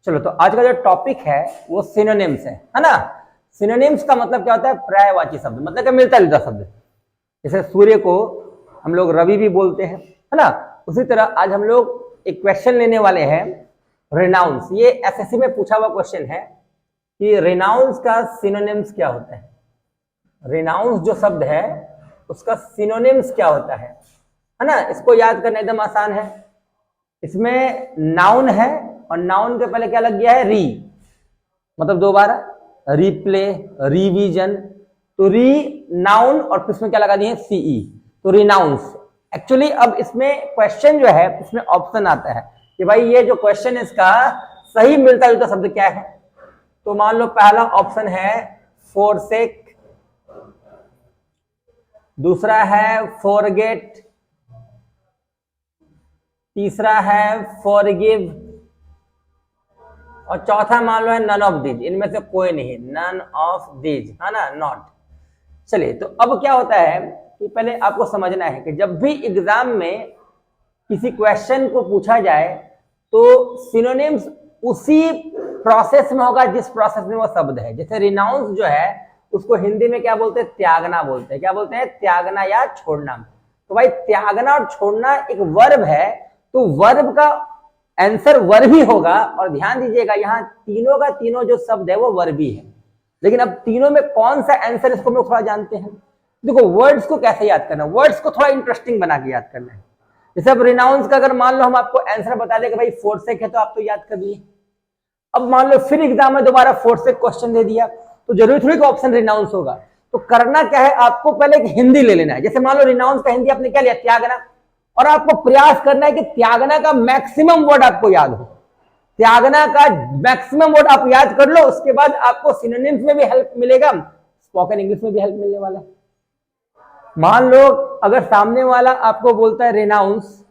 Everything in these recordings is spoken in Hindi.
चलो, तो आज का जो टॉपिक है वो सिनोनिम्स है ना। सिनोनिम्स का मतलब क्या होता है? पर्यायवाची शब्द, मतलब क्या मिलता जुलता शब्द। जैसे सूर्य को हम लोग रवि भी बोलते हैं, है ना। उसी तरह आज हम लोग एक क्वेश्चन लेने वाले हैं, रेनाउंस। ये एसएससी में पूछा हुआ क्वेश्चन है कि रेनाउंस का सिनोनिम्स क्या होता है। रेनाउंस जो शब्द है उसका सिनोनिम्स क्या होता है ना। इसको याद करना एकदम आसान है। इसमें नाउन है और नाउन के पहले क्या लग गया है? री, मतलब दोबारा, रिप्ले, रिवीजन। तो री नाउन और इसमें क्या लगा दिए? सीई, तो रिनाउंस। एक्चुअली अब इसमें क्वेश्चन जो है इसमें ऑप्शन आता है कि भाई ये जो क्वेश्चन है इसका सही मिलता जुलता शब्द क्या है। तो मान लो पहला ऑप्शन है फोरसेक, दूसरा है फॉरगेट, तीसरा है फॉरगिव और चौथा मान लो है नन ऑफ दीज। इनमें से कोई नहीं, नन ऑफ दीज, है ना, नॉट। चलिए, तो अब क्या होता है कि पहले आपको समझना है कि जब भी एग्जाम में किसी क्वेश्चन को पूछा जाए तो सिनोनिम्स उसी प्रोसेस में होगा जिस प्रोसेस में वो शब्द है। जैसे रिनाउंस जो है उसको हिंदी में क्या बोलते हैं? त्यागना बोलते हैं। क्या बोलते हैं? त्यागना या छोड़ना। तो भाई त्यागना और छोड़ना एक वर्ब है, तो वर्ब का आंसर वर्ब ही होगा। और ध्यान दीजिएगा यहाँ तीनों का तीनों जो शब्द है वो वर्बी है। लेकिन अब तीनों में कौन सा आंसर, इसको हम लोग थोड़ा जानते हैं। देखो, वर्ड्स को कैसे याद करना है, वर्ड्स को थोड़ा इंटरेस्टिंग बना के याद करना है। जैसे अब रिनाउंस का अगर मान लो हम आपको आंसर बता दें कि भाई फोरसेक है, तो आप तो याद कर लिए। अब मान लो फिर एग्जाम में दोबारा फोरसेक क्वेश्चन दे दिया, तो जरूरी थोड़ी कि ऑप्शन रिनाउंस होगा। तो करना क्या है, आपको पहले एक हिंदी ले लेना है। जैसे मान लो रिनाउंस का हिंदी आपने क्या लिया? त्यागना। और आपको प्रयास करना है कि त्यागना का मैक्सिमम वर्ड आपको याद हो। त्यागना का मैक्सिमम वर्ड आप याद कर लो, उसके बाद आपको सिनोनिम्स में भी हेल्प मिलेगा, स्पोकन इंग्लिश में भी हेल्प मिलने वाला है। मान लो अगर सामने वाला आपको बोलता है रेनाउंस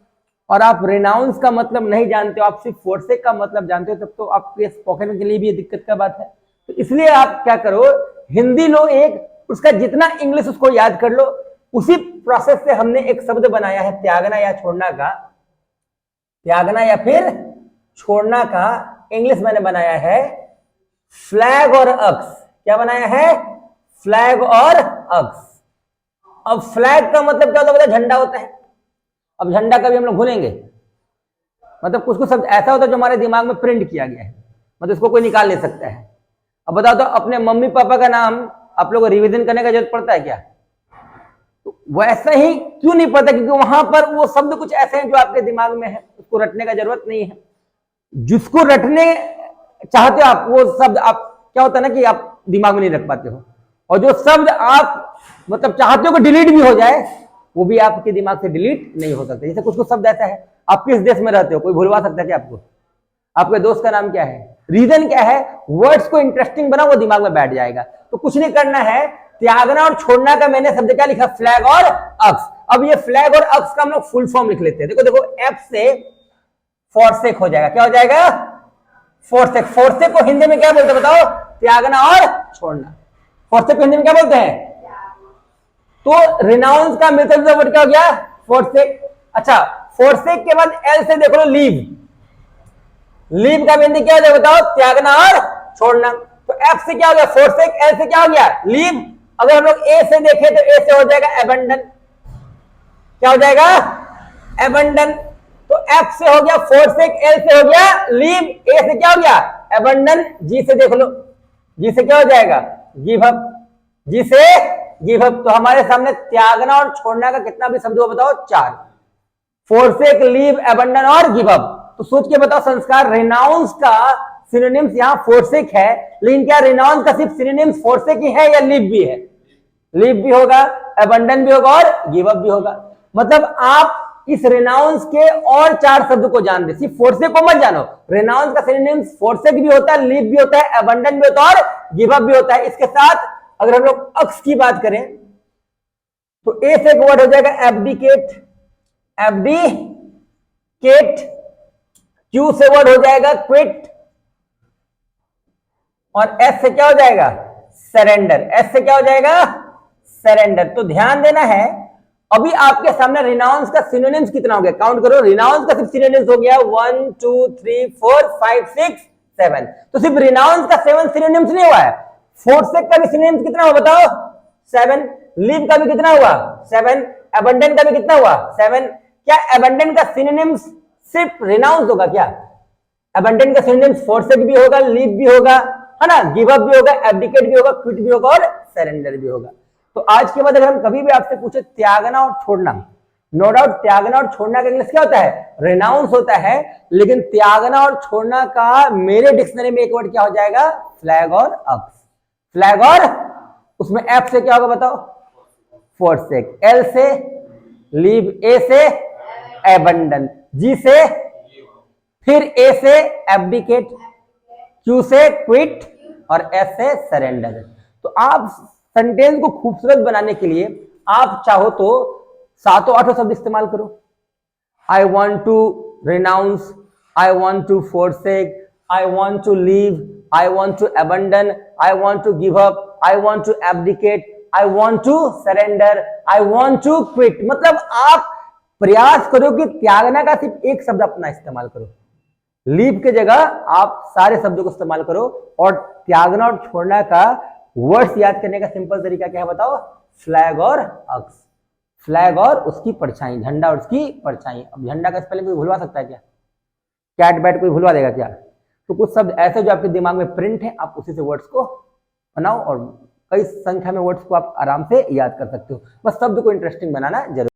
और आप रेनाउंस का मतलब नहीं जानते हो, आप सिर्फ फोरसेक का मतलब जानते हो, तब तो आपके स्पोकन के लिए भी ये दिक्कत का बात है। तो इसलिए आप क्या करो, हिंदी लो एक, उसका जितना इंग्लिश उसको याद कर लो। उसी प्रोसेस से हमने एक शब्द बनाया है त्यागना या छोड़ना का। त्यागना या फिर छोड़ना का इंग्लिश मैंने बनाया है फ्लैग और अक्स। क्या बनाया है? फ्लैग और अक्स। अब फ्लैग का मतलब क्या होता है? झंडा होता है। अब झंडा कभी हम लोग भूलेंगे? मतलब कुछ कुछ शब्द ऐसा होता है जो हमारे दिमाग में प्रिंट किया गया है, मतलब इसको कोई निकाल नहीं सकता है। अब बताओ तो अपने मम्मी पापा का नाम आप लोगों को रिवीजन करने का जरूरत पड़ता है क्या? तो वैसा ही क्यों नहीं पड़ता? क्योंकि वहां पर वो शब्द कुछ ऐसे हैं जो आपके दिमाग में है, उसको रटने का जरूरत नहीं है। जिसको रटने चाहते हो आप, वो शब्द आप क्या होता है ना कि आप दिमाग में नहीं रख पाते हो। और जो शब्द आप मतलब चाहते हो कि डिलीट भी हो जाए, वो भी आपके दिमाग से डिलीट नहीं हो सकता। जैसे कुछ कुछ शब्द ऐसा है, आप किस देश में रहते हो, कोई भूलवा सकता है क्या आपको? आपके दोस्त का नाम क्या है? रीजन क्या है? वर्ड्स को इंटरेस्टिंग बना, वो दिमाग में बैठ जाएगा। तो कुछ नहीं करना है, त्यागना और छोड़ना का मैंने शब्द क्या लिखा? फ्लैग और अक्स। अब ये फ्लैग और अक्स का हम लोग फुल फॉर्म लिख लेते हैं। देखो देखो, एफ से फोरसेक हो जाएगा। क्या हो जाएगा? फोरसेक। फोरसेक को हिंदी में क्या बोलते हैं बताओ? त्यागना और छोड़ना। फोरसेक को हिंदी में क्या बोलते हैं? तो रिनाउंस का मिलता जुलता वर्ड क्या हो गया? फोरसेक। अच्छा, फोरसेक के बाद एल से देखो लो, लीव। लीव का हिंदी क्या हो जाएगा बताओ? त्यागना और छोड़ना। तो एफ से क्या हो गया? फोरसेक। एल से क्या हो गया? लीव। अगर हम लोग ए से देखें तो ए से हो जाएगा एबंडन। क्या हो जाएगा? एबंडन। तो एफ से हो गया फोरसेक, एल से हो गया लीव, ए से क्या हो गया? एबंडन। जी से देख लो, जी से क्या हो जाएगा? Give up. जी से गिव अप। तो हमारे सामने त्यागना और छोड़ना का कितना भी शब्द हो बताओ? 4। फोरसेक, लीव, एबंडन और गिव अप। तो सोच के बताओ संस्कार, रिनाउंस का सिनोनिम्स यहाँ फोरसेक है, लेकिन क्या रिनाउंस का सिर्फ सिनोनिम्स फोरसेक ही है या लीव भी है? लीव भी होगा, एबंडन भी होगा और गिव अप भी होगा। मतलब आप इस रिनाउंस के और 4 शब्द को जान दे, सिर्फ फोरसेक को मत जानो। रिनाउंस का सिनोनिम्स फोरसेक भी होता है, लीव भी होता है, एबंडन भी होता है और गिव अप भी होता है। इसके साथ अगर हम लोग अक्स की बात करें तो ए से एक वर्ड हो जाएगा एब्डिकेट। एब्डिकेट। क्यू से वर्ड हो जाएगा क्विट। और एस से क्या हो जाएगा? सरेंडर। एस से क्या हो जाएगा? सरेंडर। तो ध्यान देना है, अभी आपके सामने रिनाउंस का सिनोनिम्स कितना हो गया? काउंट करो। रिनाउंस का सिर्फ सिनोनिम्स हो गया 1 2 3 4 5 6 7। तो सिर्फ रिनाउंस का 7 सिनोनिम्स नहीं हुआ है, फोर्सेक का भी सिनोनिम्स कितना हुआ बताओ? 7। लीव का भी कितना हुआ? 7। अबंडन का भी कितना हुआ? 7। क्या अबंडन का सिनोनिम्स सिर्फ रिनाउंस होगा क्या? अबंडन का सिनोनिम्स फोर्सेक भी होगा, लीव भी होगा, है ना, गिव अप भी होगा, एब्डिकेट भी होगा, क्विट भी होगा और सरेंडर भी होगा। तो आज के बाद अगर हम कभी भी आपसे पूछे त्यागना और छोड़ना, नो डाउट त्यागना और छोड़ना का इंग्लिश क्या होता है? रेनाउंस होता है, लेकिन त्यागना और छोड़ना का मेरे डिक्शनरी में एक वर्ड क्या हो जाएगा? फ्लैग और अक्स। फ्लैग और उसमें एफ से क्या होगा बताओ? फोर्सेक, एल से लीव, ए से एबंडन, जी से फिर ए से एब्डिकेट, क्यू से क्विट और एस से सरेंडर। तो आप सेंटेंस को खूबसूरत बनाने के लिए आप चाहो तो 7-8 शब्द इस्तेमाल करो। I want to renounce, I want to forsake, I want to leave, I want to abandon, I want to give up, I want to abdicate, I want to surrender, I want to quit. मतलब आप प्रयास करो कि त्यागना का सिर्फ एक शब्द अपना इस्तेमाल करो, लीव की जगह आप सारे शब्दों को इस्तेमाल करो। और त्यागना और छोड़ना का वर्ड्स याद करने का सिंपल तरीका क्या है बताओ? फ्लैग और अक्स। फ्लैग और उसकी परछाई, झंडा और उसकी परछाई। अब झंडा का स्पेलिंग कोई भुलवा सकता है क्या? कैट बैट कोई भुलवा देगा क्या? तो कुछ शब्द ऐसे जो आपके दिमाग में प्रिंट है, आप उसी से वर्ड्स को बनाओ और कई संख्या में वर्ड्स को आप आराम से याद कर सकते हो। बस शब्द को इंटरेस्टिंग बनाना जरूर।